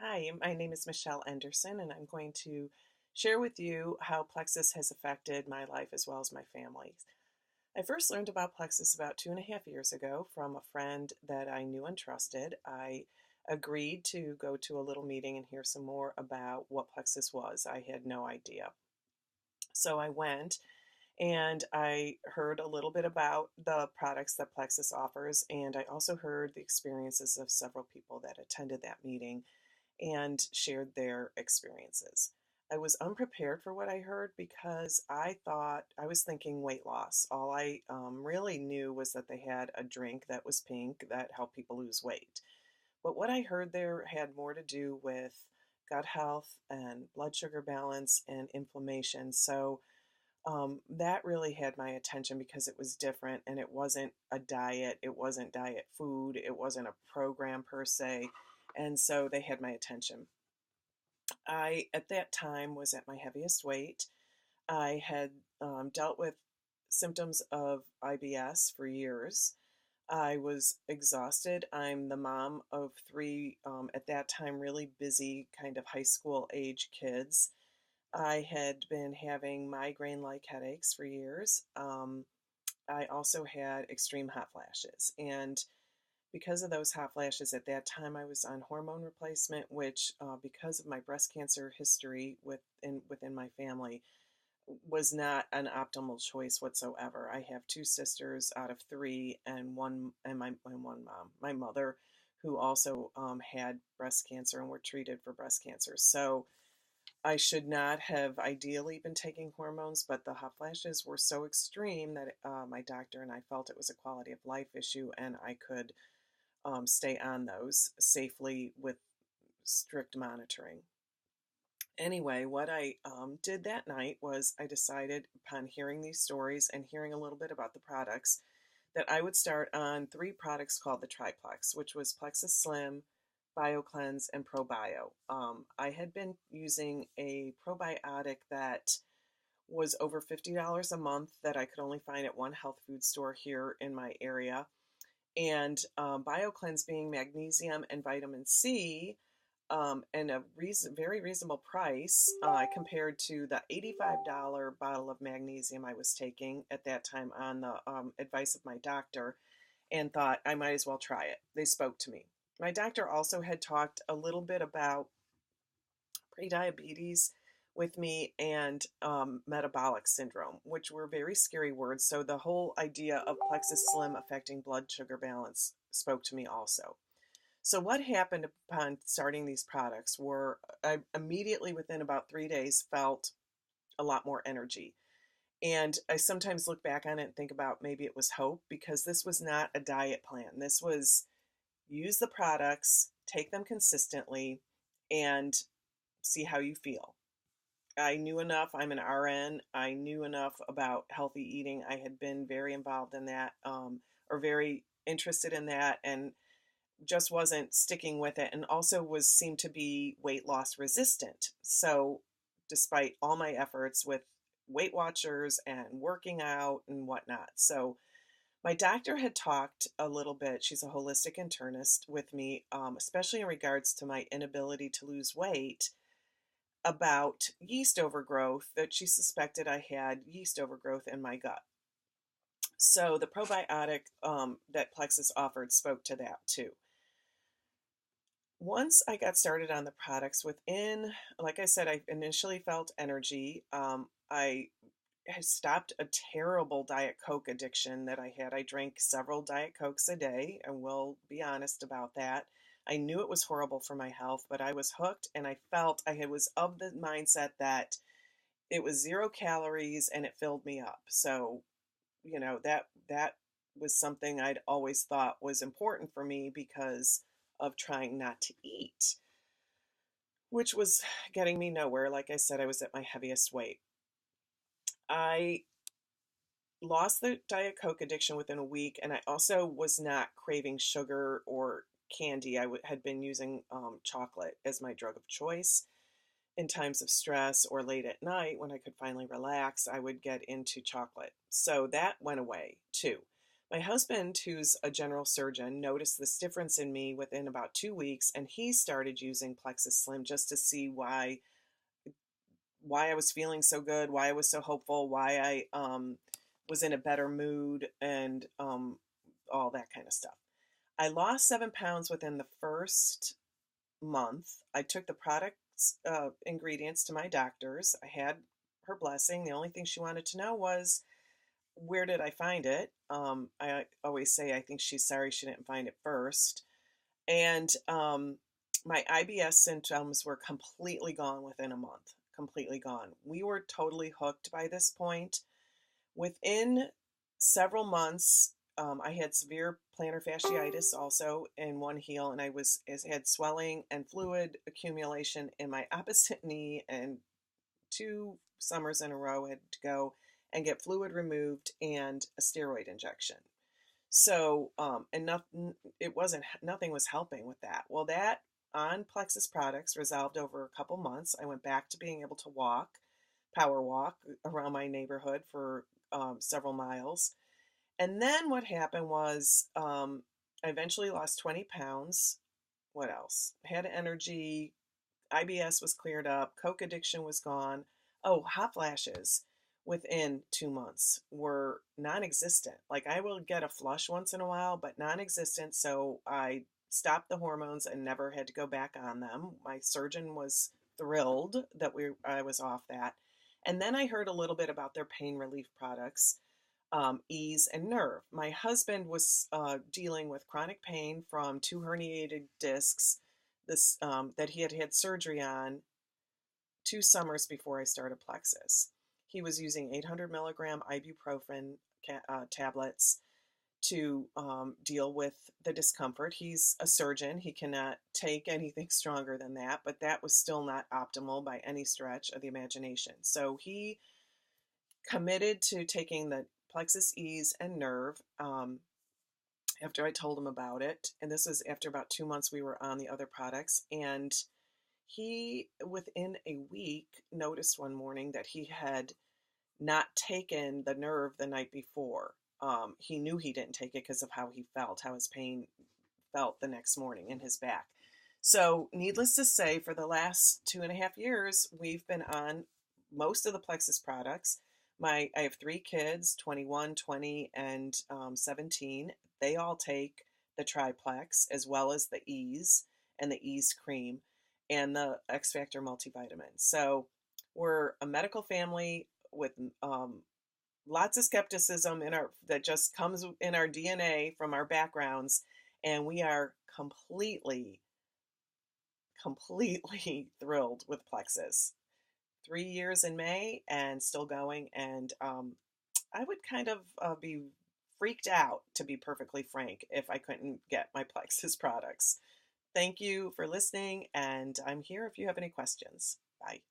Hi, my name is Michele Enderson, and I'm going to share with you how Plexus has affected my life as well as my family's. I first learned about Plexus about 2.5 years ago from a friend that I knew and trusted. I agreed to go to a little meeting and hear some more about what Plexus was. I had no idea. So I went and I heard a little bit about the products that Plexus offers, and I also heard the experiences of several people that attended that meeting and shared their experiences. I was unprepared for what I heard because I was thinking weight loss. All I really knew was that they had a drink that was pink that helped people lose weight. But what I heard there had more to do with gut health and blood sugar balance and inflammation. So that really had my attention because it was different and it wasn't a diet, it wasn't diet food, it wasn't a program per se. And so they had my attention. I, at that time, was at my heaviest weight. I had dealt with symptoms of IBS for years. I was exhausted. I'm the mom of three, at that time, really busy kind of high school age kids. I had been having migraine like headaches for years. I also had extreme hot flashes. And because of those hot flashes at that time, I was on hormone replacement, which, because of my breast cancer history within my family, was not an optimal choice whatsoever. I have two sisters out of three, and one mom, my mother, who also had breast cancer and were treated for breast cancer. So I should not have ideally been taking hormones, but the hot flashes were so extreme that my doctor and I felt it was a quality of life issue, and I could stay on those safely with strict monitoring. Anyway, what I did that night was I decided, upon hearing these stories and hearing a little bit about the products, that I would start on three products called the Triplex, which was Plexus Slim, BioCleanse, and ProBio. I had been using a probiotic that was over $50 a month that I could only find at one health food store here in my area. And BioCleanse being magnesium and vitamin C, and a very reasonable price compared to the $85 bottle of magnesium I was taking at that time on the advice of my doctor, and thought I might as well try it. They spoke to me. My doctor also had talked a little bit about prediabetes with me and metabolic syndrome, which were very scary words. So the whole idea of Plexus Slim affecting blood sugar balance spoke to me also. So what happened upon starting these products were I immediately within about 3 days felt a lot more energy. And I sometimes look back on it and think about maybe it was hope, because this was not a diet plan. This was use the products, take them consistently, and see how you feel. I knew enough. I'm an RN. I knew enough about healthy eating. I had been very involved in that, or very interested in that, and just wasn't sticking with it, and also was seemed to be weight loss resistant. So despite all my efforts with Weight Watchers and working out and whatnot. So my doctor had talked a little bit, she's a holistic internist, with me, especially in regards to my inability to lose weight, about yeast overgrowth, that she suspected I had yeast overgrowth in my gut. So the probiotic that Plexus offered spoke to that too. Once I got started on the products, within, like I said, I initially felt energy. I had stopped a terrible Diet Coke addiction that I had. I drank several Diet Cokes a day, and will be honest about that. I knew it was horrible for my health, but I was hooked, and I felt was of the mindset that it was 0 calories and it filled me up. So, that was something I'd always thought was important for me because of trying not to eat, which was getting me nowhere. Like I said, I was at my heaviest weight. I lost the Diet Coke addiction within a week, and I also was not craving sugar or candy. Had been using chocolate as my drug of choice. In times of stress or late at night when I could finally relax, I would get into chocolate. So that went away too. My husband, who's a general surgeon, noticed this difference in me within about 2 weeks, and he started using Plexus Slim just to see why I was feeling so good, why I was so hopeful, why I was in a better mood, and all that kind of stuff. I lost 7 pounds within the first month. I took the product's ingredients to my doctor's. I had her blessing. The only thing she wanted to know was, where did I find it? I always say I think she's sorry she didn't find it first. And my IBS symptoms were completely gone within a month. Completely gone. We were totally hooked by this point. Within several months, I had severe plantar fasciitis also in one heel, and I had swelling and fluid accumulation in my opposite knee, and 2 summers in a row had to go and get fluid removed and a steroid injection. So, and nothing was helping with that. Well, that on Plexus products resolved over a couple months. I went back to being able to power walk around my neighborhood for several miles. And then what happened was I eventually lost 20 pounds. What else? Had energy. IBS was cleared up. Coke addiction was gone. Oh, hot flashes within 2 months were non-existent. Like, I will get a flush once in a while, but non-existent. So I stopped the hormones and never had to go back on them. My surgeon was thrilled that I was off that. And then I heard a little bit about their pain relief products, Ease and Nerve. My husband was dealing with chronic pain from 2 herniated discs that he had had surgery on 2 summers before I started Plexus. He was using 800 milligram ibuprofen tablets to deal with the discomfort. He's a surgeon. He cannot take anything stronger than that, but that was still not optimal by any stretch of the imagination. So he committed to taking the Plexus Ease and Nerve after I told him about it. And this was after about 2 months we were on the other products. And he, within a week, noticed one morning that he had not taken the Nerve the night before. He knew he didn't take it because of how he felt, how his pain felt the next morning in his back. So, needless to say, for the last 2.5 years, we've been on most of the Plexus products. I have 3 kids, 21, 20, and 17. They all take the Triplex as well as the Ease and the Ease Cream and the X Factor multivitamin. So we're a medical family with lots of skepticism that just comes in our DNA from our backgrounds, and we are completely thrilled with Plexus. 3 years in May and still going, and I would kind of be freaked out, to be perfectly frank, if I couldn't get my Plexus products. Thank you for listening, and I'm here if you have any questions. Bye.